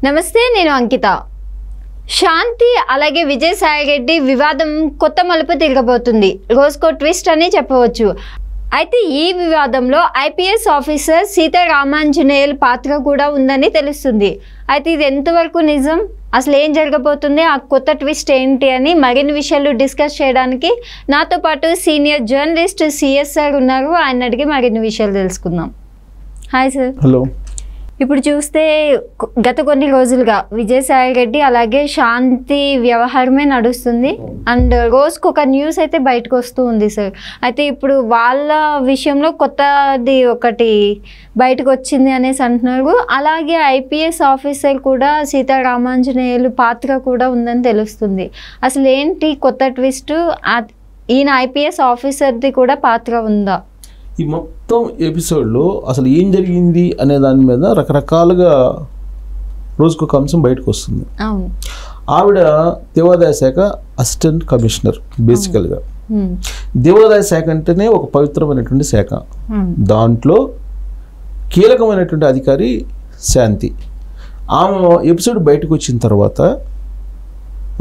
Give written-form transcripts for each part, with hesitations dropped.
నమస్తే, నేను అంకిత. శాంతి అలాగే విజయసాయి రెడ్డి వివాదం కొత్త మలుపు తిరగబోతుంది. రోజుకో ట్విస్ట్ అని చెప్పవచ్చు. అయితే ఈ వివాదంలో ఐపీఎస్ ఆఫీసర్ సీతారామాంజనేయులు పాత్ర కూడా ఉందని తెలుస్తుంది. అయితే ఇది ఎంతవరకు నిజం, అసలు ఏం జరగబోతుంది, ఆ కొత్త ట్విస్ట్ ఏంటి అని మరిన్ని విషయాలు డిస్కస్ చేయడానికి నాతో పాటు సీనియర్ జర్నలిస్ట్ సిఎస్ సార్ ఉన్నారు. ఆయన అడిగి మరిన్ని విషయాలు తెలుసుకుందాం. Hi sir. హలో. ఇప్పుడు చూస్తే గత కొన్ని రోజులుగా విజయసాయి రెడ్డి అలాగే శాంతి వ్యవహారమే నడుస్తుంది. అండ్ రోజుకు ఒక న్యూస్ అయితే బయటకు వస్తూ ఉంది సార్. అయితే ఇప్పుడు వాళ్ళ విషయంలో కొత్తది ఒకటి బయటకు వచ్చింది అనేసి అంటున్నారు. అలాగే ఐపీఎస్ ఆఫీసర్ కూడా సీతారామాంజనేయులు పాత్ర కూడా ఉందని తెలుస్తుంది. అసలు ఏంటి కొత్త ట్విస్ట్, ఈయన ఐపీఎస్ ఆఫీసర్ది కూడా పాత్ర ఉందా? ఈ మొత్తం ఎపిసోడ్లో అసలు ఏం జరిగింది అనే దాని మీద రకరకాలుగా రోజుకొక అంశం బయటకు వస్తుంది. అవును. ఆవిడ దేవాదాయ శాఖ అసిస్టెంట్ కమిషనర్. బేసికల్గా దేవాదాయ శాఖ అంటేనే ఒక పవిత్రమైనటువంటి శాఖ. దాంట్లో కీలకమైనటువంటి అధికారి శాంతి. ఆమె ఎపిసోడ్ బయటకు వచ్చిన తర్వాత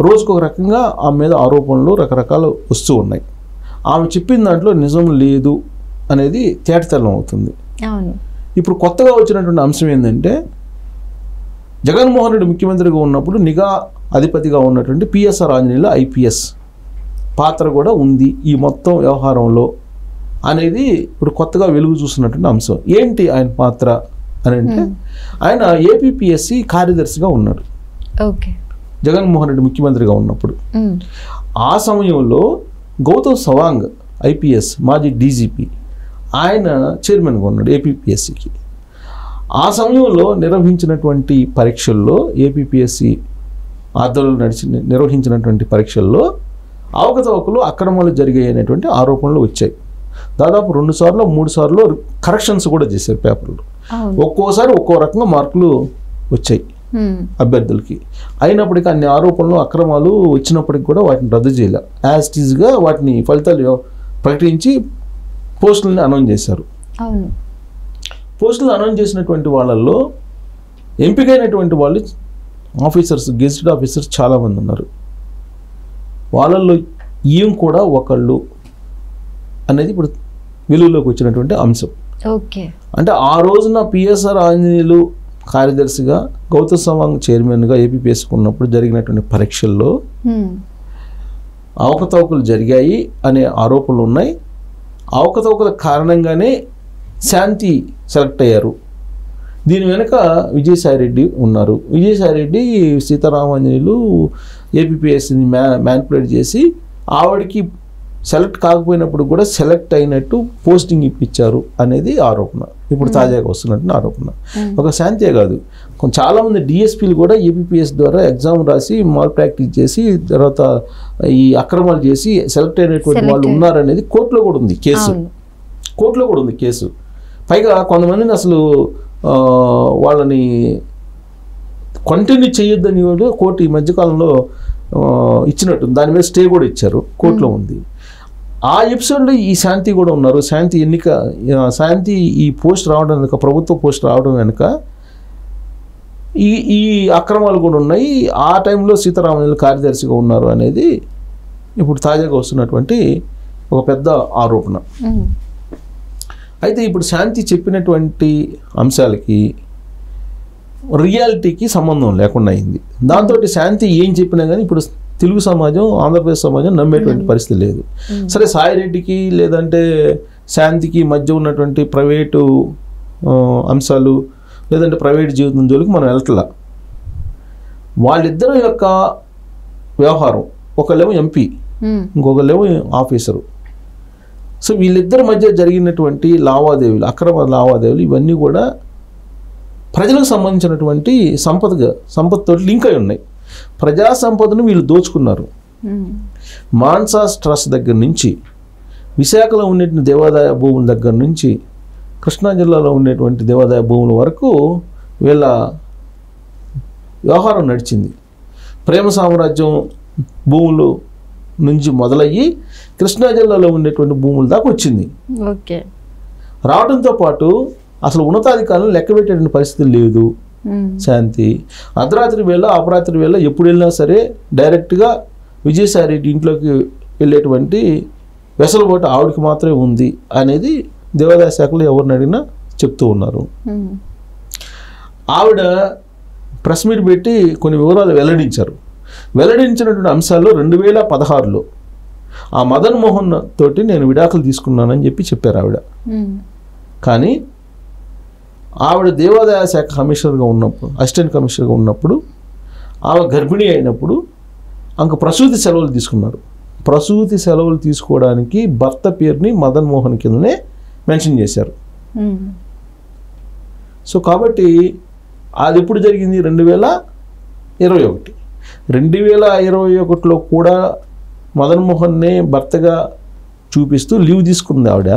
రోజుకొక రకంగా ఆమె మీద ఆరోపణలు రకరకాలు వస్తూ ఉన్నాయి. ఆమె చెప్పిన దాంట్లో నిజం లేదు అనేది తేటతెల్లం అవుతుంది. ఇప్పుడు కొత్తగా వచ్చినటువంటి అంశం ఏంటంటే, జగన్మోహన్ రెడ్డి ముఖ్యమంత్రిగా ఉన్నప్పుడు నిఘా అధిపతిగా ఉన్నటువంటి పిఎస్ఆర్ ఆంజనేయులు ఐపీఎస్ పాత్ర కూడా ఉంది ఈ మొత్తం వ్యవహారంలో అనేది ఇప్పుడు కొత్తగా వెలుగు చూస్తున్నటువంటి అంశం. ఏంటి ఆయన పాత్ర అని అంటే, ఆయన ఏపీపీఎస్సి కార్యదర్శిగా ఉన్నాడు జగన్మోహన్ రెడ్డి ముఖ్యమంత్రిగా ఉన్నప్పుడు. ఆ సమయంలో గౌతమ్ సవాంగ్ ఐపీఎస్ మాజీ డీజీపీ ఆయన చైర్మన్గా ఉన్నాడు ఏపీపీఎస్సికి. ఆ సమయంలో నిర్వహించినటువంటి పరీక్షల్లో ఏపీపీఎస్సి ఆధ్వర్యంలో నిర్వహించినటువంటి పరీక్షల్లో అవకతవకలు అక్రమాలు జరిగాయనేటువంటి ఆరోపణలు వచ్చాయి. దాదాపు 2 సార్లు 3 సార్లు కరెక్షన్స్ కూడా చేశారు పేపర్లు. ఒక్కోసారి ఒక్కో రకంగా మార్కులు వచ్చాయి అభ్యర్థులకి. అయినప్పటికీ అన్ని ఆరోపణలు అక్రమాలు వచ్చినప్పటికి కూడా వాటిని రద్దు చేయలే. యాజ్ ఇట్ ఈజ్గా వాటిని ఫలితాలు ప్రకటించి పోస్టులని అనౌన్స్ చేశారు. పోస్టులు అనౌన్స్ చేసినటువంటి వాళ్ళల్లో ఎంపికైనటువంటి వాళ్ళు ఆఫీసర్స్, గెజిటెడ్ ఆఫీసర్స్ చాలామంది ఉన్నారు. వాళ్ళల్లో ఈయం కూడా ఒకళ్ళు అనేది ఇప్పుడు వెలుగులోకి వచ్చినటువంటి అంశం. అంటే ఆ రోజున పిఎస్ఆర్ ఆంజనేయులు కార్యదర్శిగా, గౌతమ్ సవాంగ్ చైర్మన్గా ఏపీపీఎస్కి ఉన్నప్పుడు జరిగినటువంటి పరీక్షల్లో అవకతవకలు జరిగాయి అనే ఆరోపణలు ఉన్నాయి. అవకతవకల కారణంగానే శాంతి సెలెక్ట్ అయ్యారు. దీని వెనుక విజయసాయి రెడ్డి ఉన్నారు. విజయసాయి రెడ్డి సీతారామాంజనేయులు ఏపీపీఎస్సిని మ్యానిపులేట్ చేసి ఆవిడకి సెలెక్ట్ కాకపోయినప్పుడు కూడా సెలెక్ట్ అయినట్టు పోస్టింగ్ ఇప్పించారు అనేది ఆరోపణ. ఇప్పుడు తాజాగా వస్తున్నట్టు ఆరోపణ. ఒక శాంతే కాదు, చాలామంది డిఎస్పీలు కూడా ఏపీపీఎస్ ద్వారా ఎగ్జామ్ రాసి మాల్ ప్రాక్టీస్ చేసి తర్వాత ఈ అక్రమాలు చేసి సెలెక్ట్ అయినటువంటి వాళ్ళు ఉన్నారనేది కోర్టులో కూడా ఉంది కేసు. కోర్టులో కూడా ఉంది కేసు. పైగా కొంతమందిని అసలు వాళ్ళని కంటిన్యూ చేయొద్దని కోర్టు ఈ మధ్యకాలంలో ఇచ్చినట్టు దాని మీద స్టే కూడా ఇచ్చారు, కోర్టులో ఉంది. ఆ ఎపిసోడ్లో ఈ శాంతి కూడా ఉన్నారు. శాంతి ఈ పోస్ట్ రావడం వెనుక, ప్రభుత్వ పోస్ట్ రావడం వెనుక ఈ అక్రమాలు కూడా ఉన్నాయి. ఆ టైంలో సీతారామయ్య కార్యదర్శిగా ఉన్నారు అనేది ఇప్పుడు తాజాగా వస్తున్నటువంటి ఒక పెద్ద ఆరోపణ. అయితే ఇప్పుడు శాంతి చెప్పినటువంటి అంశాలకి రియాలిటీకి సంబంధం లేకుండా అయింది. దాంతో శాంతి ఏం చెప్పినా కానీ ఇప్పుడు తెలుగు సమాజం, ఆంధ్రప్రదేశ్ సమాజం నమ్మేటువంటి పరిస్థితి లేదు. సరే, సాయిరెడ్డికి లేదంటే శాంతికి మధ్య ఉన్నటువంటి ప్రైవేటు అంశాలు లేదంటే ప్రైవేట్ జీవితం జోలికి మనం వెళ్తలా. వాళ్ళిద్దరి యొక్క వ్యవహారం, ఒకళ్ళేమో ఎంపీ, ఇంకొకళ్ళేమో ఆఫీసరు. సో వీళ్ళిద్దరి మధ్య జరిగినటువంటి లావాదేవీలు, అక్రమ లావాదేవీలు ఇవన్నీ కూడా ప్రజలకు సంబంధించినటువంటి సంపదతో లింక్ అయి ఉన్నాయి. ప్రజా సంపదను వీళ్ళు దోచుకున్నారు. మాన్సాస్ ట్రస్ట్ దగ్గర నుంచి, విశాఖలో ఉండేటువంటి దేవాదాయ భూముల దగ్గర నుంచి, కృష్ణా జిల్లాలో ఉండేటువంటి దేవాదాయ భూముల వరకు వీళ్ళ వ్యవహారం నడిచింది. ప్రేమ సామ్రాజ్యం భూములు నుంచి మొదలయ్యి కృష్ణా జిల్లాలో ఉండేటువంటి భూముల దాకా వచ్చింది. రావడంతో పాటు అసలు ఉన్నతాధికారులను లెక్క పెట్టేటువంటి పరిస్థితి లేదు. శాంతి. అర్ధరాత్రి వేళ అపరాత్రి వేళ ఎప్పుడు వెళ్ళినా సరే డైరెక్ట్గా విజయసాయి రెడ్డి ఇంట్లోకి వెళ్ళేటువంటి వెసలుబాటు ఆవిడకి మాత్రమే ఉంది అనేది దేవాదాయ శాఖలో ఎవరిని అడిగినా చెప్తూ ఉన్నారు. ఆవిడ ప్రెస్ మీట్ పెట్టి కొన్ని వివరాలు వెల్లడించారు. వెల్లడించినటువంటి అంశాల్లో 2016లో ఆ మదన్ మోహన్ తోటి నేను విడాకులు తీసుకున్నానని చెప్పారు ఆవిడ. కానీ ఆవిడ దేవాదాయ శాఖ కమిషనర్గా ఉన్నప్పుడు, అసిస్టెంట్ కమిషనర్గా ఉన్నప్పుడు ఆమె గర్భిణీ అయినప్పుడు ఆమెకు ప్రసూతి సెలవులు తీసుకున్నారు. ప్రసూతి సెలవులు తీసుకోవడానికి భర్త పేరుని మదన్ మోహన్ కిందనే మెన్షన్ చేశారు. సో కాబట్టి అది ఎప్పుడు జరిగింది? 2021. 2021లో కూడా మదన్ మోహన్నే భర్తగా చూపిస్తూ లీవ్ తీసుకుంది ఆవిడ.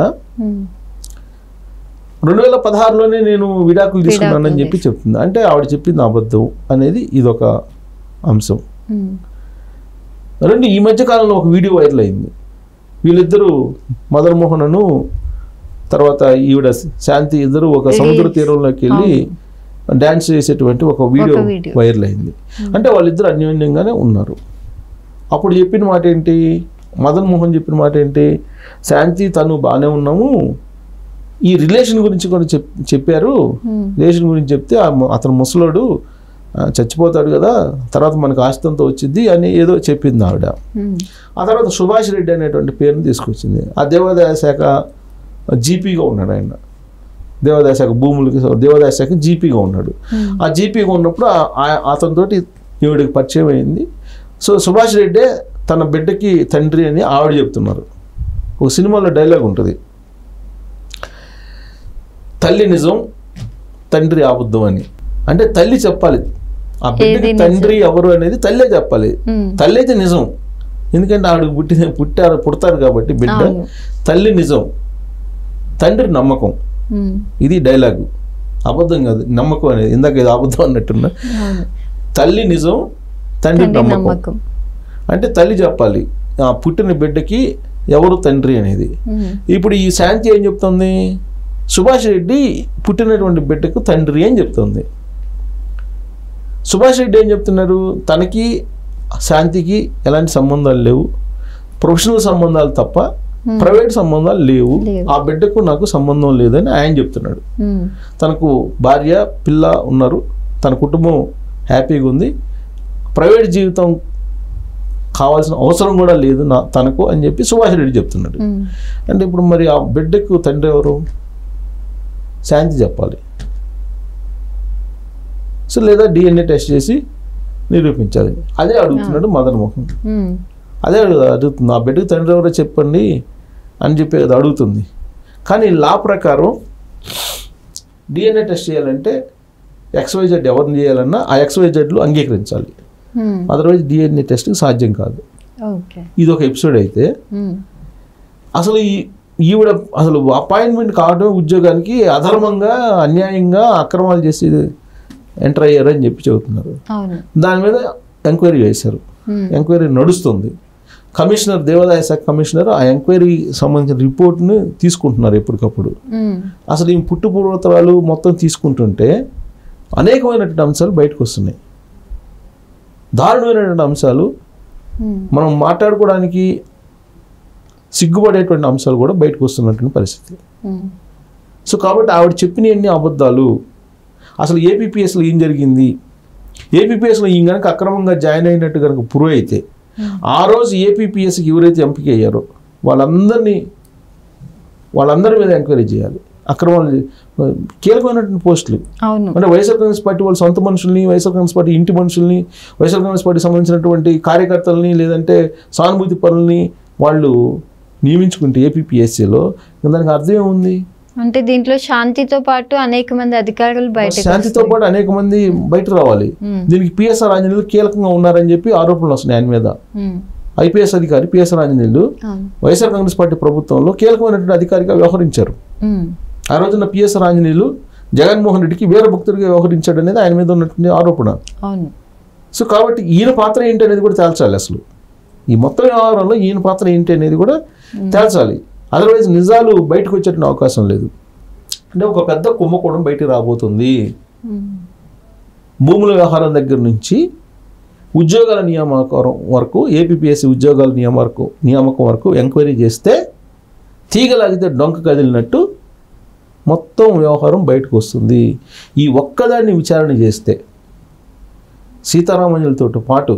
2016లోనే నేను విడాకులు తీసుకున్నానని చెప్తుంది. అంటే ఆవిడ చెప్పింది అబద్ధం అనేది ఇదొక అంశం. ఈ మధ్య కాలంలో ఒక వీడియో వైరల్ అయింది. వీళ్ళిద్దరూ మదన్ మోహన్ను తర్వాత ఈవిడ శాంతి ఇద్దరు ఒక సముద్ర తీరంలోకి వెళ్ళి డ్యాన్స్ చేసేటువంటి ఒక వీడియో వైరల్ అయింది. అంటే వాళ్ళిద్దరు అన్యోన్యంగానే ఉన్నారు. అప్పుడు చెప్పిన మాట ఏంటి? మదన్ మోహన్ చెప్పిన మాట ఏంటి? శాంతి తను బాగానే ఉన్నాము, ఈ రిలేషన్ గురించి కూడా చెప్పారు. రిలేషన్ గురించి చెప్తే అతను ముసలోడు చచ్చిపోతాడు కదా, తర్వాత మనకు ఆస్తంతో వచ్చింది అని ఏదో చెప్పింది ఆవిడ. ఆ తర్వాత సుభాష్ రెడ్డి అనేటువంటి పేరుని తీసుకొచ్చింది. ఆ దేవాదాయ శాఖ జీపీగా ఉన్నాడు ఆయన. దేవాదాయ శాఖ భూములకి దేవాదాయ శాఖ జీపీగా ఉన్నాడు. ఆ జీపీగా ఉన్నప్పుడు అతనితోటి ఈవిడికి పరిచయం అయింది. సో సుభాష్ రెడ్డే తన బిడ్డకి తండ్రి అని ఆవిడ చెప్తున్నారు. ఒక సినిమాలో డైలాగ్ ఉంటుంది, తల్లి నిజం తండ్రి అబద్ధం అని. అంటే తల్లి చెప్పాలి, ఆ బిడ్డకి తండ్రి ఎవరు అనేది తల్లే చెప్పాలి. తల్లి అయితే నిజం, ఎందుకంటే ఆవిడకి పుడతారు కాబట్టి బిడ్డ. తల్లి నిజం, తండ్రి నమ్మకం. ఇది డైలాగు, అబద్ధం కాదు. నమ్మకం అనేది ఇందాక ఇది అబద్ధం అన్నట్టున్నా. తల్లి నిజం, తండ్రి నమ్మకం. అంటే తల్లి చెప్పాలి ఆ పుట్టిన బిడ్డకి ఎవరు తండ్రి అనేది. ఇప్పుడు ఈ శాంతి ఏం చెప్తుంది? సుభాష్ రెడ్డి పుట్టినటువంటి బిడ్డకు తండ్రి అని చెప్తుంది. సుభాష్ రెడ్డి ఏం చెప్తున్నారు? తనకి శాంతికి ఎలాంటి సంబంధాలు లేవు, ప్రొఫెషనల్ సంబంధాలు తప్ప ప్రైవేట్ సంబంధాలు లేవు, ఆ బిడ్డకు నాకు సంబంధం లేదని ఆయన చెప్తున్నాడు. తనకు భార్య పిల్ల ఉన్నారు, తన కుటుంబం హ్యాపీగా ఉంది, ప్రైవేట్ జీవితం కావాల్సిన అవసరం కూడా లేదు తనకు అని చెప్పి సుభాష్ రెడ్డి చెప్తున్నాడు. అంటే ఇప్పుడు మరి ఆ బిడ్డకు తండ్రి ఎవరు? శాంతి చెప్పాలి. సో లేదా DNA టెస్ట్ చేసి నిరూపించాలి. అదే అడుగుతున్నాడు మదన్ మోహన్. అదే అడుగుతుంది, ఆ బిడ్డకు తండ్రి ఎవరో చెప్పండి అని చెప్పి అది అడుగుతుంది. కానీ లా ప్రకారం DNA టెస్ట్ చేయాలంటే XYZ ఎవరిని చేయాలన్నా ఆ XYZలు అంగీకరించాలి, అదర్వైజ్ DNA టెస్ట్కి సాధ్యం కాదు. ఇది ఒక ఎపిసోడ్ అయితే అసలు ఈవిడ అసలు అపాయింట్మెంట్ కావడం ఉద్యోగానికి అధర్మంగా అన్యాయంగా అక్రమాలు చేసి ఎంటర్ అయ్యారని చెప్పి చెబుతున్నారు. దాని మీద ఎంక్వైరీ చేశారు. ఎంక్వైరీ నడుస్తుంది. కమిషనర్, దేవాదాయ శాఖ కమిషనర్ ఆ ఎంక్వైరీ సంబంధించిన రిపోర్ట్ని తీసుకుంటున్నారు ఎప్పటికప్పుడు. అసలు ఈ పుట్టుపూర్వతరాలు మొత్తం తీసుకుంటుంటే అనేకమైనటువంటి అంశాలు బయటకు వస్తున్నాయి. దారుణమైనటువంటి అంశాలు, మనం మాట్లాడుకోవడానికి సిగ్గుపడేటువంటి అంశాలు కూడా బయటకు వస్తున్నటువంటి పరిస్థితి. సో కాబట్టి ఆవిడ చెప్పిన ఎన్ని అబద్ధాలు. అసలు ఏపీపీఎస్లో ఏం జరిగింది? ఏపీపీఎస్లో ఈయన కనుక అక్రమంగా జాయిన్ అయినట్టు కనుక ప్రూవ్ అయితే ఆ రోజు ఏపీపీఎస్కి ఎవరైతే ఎంపిక అయ్యారో వాళ్ళందరి మీద ఎంక్వైరీ చేయాలి. అక్రమాలు కీలకమైనటువంటి పోస్టులు అంటే వైఎస్ఆర్ కాంగ్రెస్ పార్టీ వాళ్ళ సొంత మనుషుల్ని, వైఎస్ఆర్ కాంగ్రెస్ పార్టీ ఇంటి మనుషుల్ని, వైఎస్ఆర్ కాంగ్రెస్ పార్టీ సంబంధించినటువంటి కార్యకర్తలని లేదంటే సానుభూతి పనుల్ని వాళ్ళు నియమించుకుంటే ఏపీపీఎస్సీలో దానికి అర్థం ఏముంది? అంటే దీంట్లో శాంతితో పాటు అనేక మంది అధికారులు బయట రావాలి. దీనికి పిఎస్ఆర్ ఆంజనేయులు కీలకంగా ఉన్నారని చెప్పి ఆరోపణలు వస్తున్నాయి ఆయన మీద. ఐపీఎస్ అధికారి పిఎస్ఆర్ ఆంజనేయులు వైఎస్ఆర్ కాంగ్రెస్ పార్టీ ప్రభుత్వంలో కీలకమైనటువంటి అధికారిగా వ్యవహరించారు. ఆ రోజున పిఎస్ఆర్ ఆంజనేయులు జగన్మోహన్ రెడ్డికి వీర భక్తుడిగా వ్యవహరించాడు అనేది ఆయన మీద ఉన్నటువంటి ఆరోపణ. సో కాబట్టి ఈయన పాత్ర ఏంటి అనేది కూడా తేల్చాలి. అసలు ఈ మొత్తం వ్యవహారంలో ఈయన పాత్ర ఏంటి అనేది కూడా తేల్చాలి. అదర్వైజ్ నిజాలు బయటకు వచ్చేటువంటి అవకాశం లేదు. అంటే ఒక పెద్ద కుంభకోణం బయటికి రాబోతుంది. భూముల వ్యవహారం దగ్గర నుంచి ఉద్యోగాల నియామకం వరకు, ఏపీపీఎస్సీ ఉద్యోగాల నియామకం వరకు ఎంక్వైరీ చేస్తే తీగలాగితే డొంక కదిలినట్టు మొత్తం వ్యవహారం బయటకు వస్తుంది. ఈ ఒక్కదాన్ని విచారణ చేస్తే సీతారామన్యులతో పాటు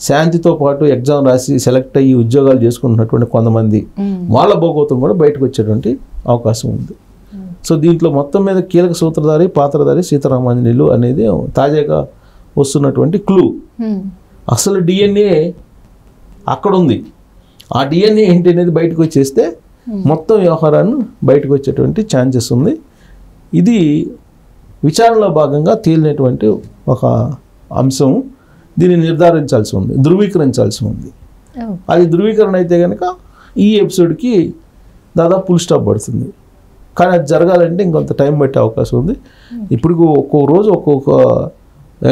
శాంతితో పాటు ఎగ్జామ్ రాసి సెలెక్ట్ అయ్యి ఉద్యోగాలు చేసుకుంటున్నటువంటి కొంతమంది వాళ్ళ భోగోతం కూడా బయటకు వచ్చేటువంటి అవకాశం ఉంది. సో దీంట్లో మొత్తం మీద కీలక సూత్రధారి పాత్రధారి సీతారామాంజనేయులు అనేది తాజాగా వస్తున్నటువంటి క్లూ. అసలు డిఎన్ఏ అక్కడ ఉంది. ఆ డిఎన్ఏ ఏంటి అనేది బయటకు వచ్చేస్తే మొత్తం వ్యవహారాన్ని బయటకు వచ్చేటువంటి ఛాన్సెస్ ఉంది. ఇది విచారణలో భాగంగా తేలినటువంటి ఒక అంశం. దీన్ని నిర్ధారించాల్సి ఉంది, ధృవీకరించాల్సి ఉంది. అది ధృవీకరణ అయితే కనుక ఈ ఎపిసోడ్కి దాదాపు ఫుల్ స్టాప్ పడుతుంది. కానీ అది జరగాలంటే ఇంకొంత టైం పట్టే అవకాశం ఉంది. ఇప్పుడు ఒక్కొక్క రోజు ఒక్కొక్క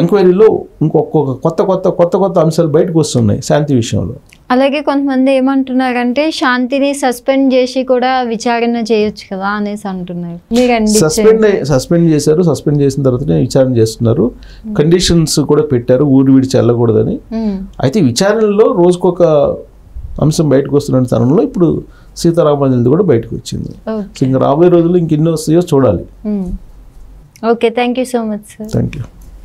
ఎంక్వైరీలో కొత్త అంశాలు బయటకు వస్తున్నాయి శాంతి విషయంలో. అలాగే కొంతమంది ఏమంటున్నారంటే శాంతిని సస్పెండ్ చేసి కూడా విచారణ చేయొచ్చు కదా అనేసి అంటున్నారు. సస్పెండ్ చేశారు. సస్పెండ్ చేసిన తర్వాతనే విచారణ చేస్తున్నారు. కండిషన్స్ కూడా పెట్టారు, ఊరు విడిచి వెళ్ళకూడదని. అయితే విచారణలో రోజుకొక అంశం బయటకు వస్తున్న తరుణంలో ఇప్పుడు సీతారామాంజనేయులు కూడా బయటకు వచ్చింది. ఇంకా రాబోయే రోజుల్లో ఇంకెన్నో వస్తాయో చూడాలి. Okay, thank you so much sir. Thank you.